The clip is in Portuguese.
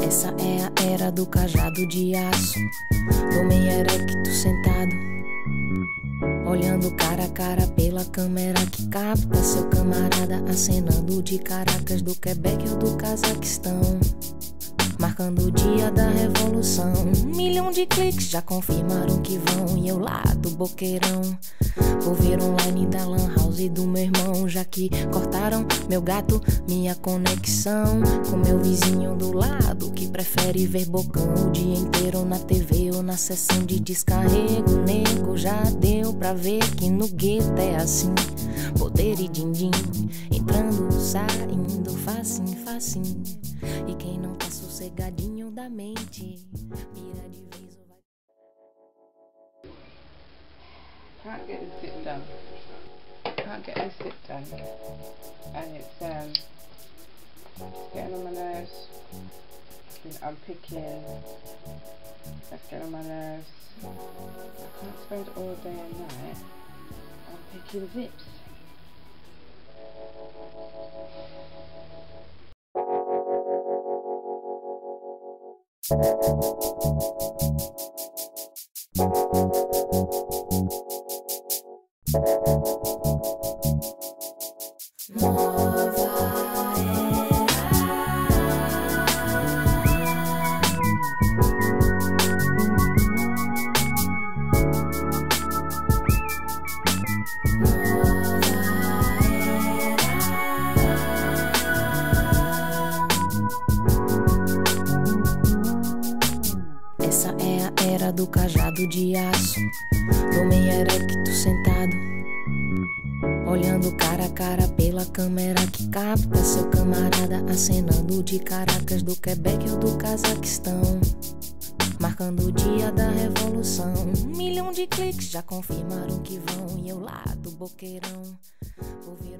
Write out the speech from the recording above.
Essa é a era do cajado de aço, homem erecto sentado, olhando cara a cara pela câmera que capta seu camarada acenando de Caracas, do Quebec ou do Cazaquistão, marcando o dia da revolução. 1 milhão de cliques já confirmaram que vão, e eu lá do boqueirão vou ver online da lan house do meu irmão, já que cortaram meu gato, minha conexão com meu vizinho do lado, que prefere ver bocão o dia inteiro na TV ou na sessão de descarrego. Nego, já deu pra ver que no gueto é assim, poder e din-din, entrando, saindo, facinho, facinho. E quem não tá sossegadinho da mente, pira de vez ou vai... Can't get this sit done. Can't get this sit done. And it's getting on my nerves. I'm picking. That's getting on my nerves. I can't spend all day and night. I'm picking zips. Essa é a era do cajado de aço, homem erecto sentado, olhando cara a cara pela câmera que capta seu camarada acenando de Caracas, do Quebec ou do Cazaquistão, marcando o dia da revolução. 1 milhão de cliques já confirmaram que vão, e eu lá do boqueirão vou ver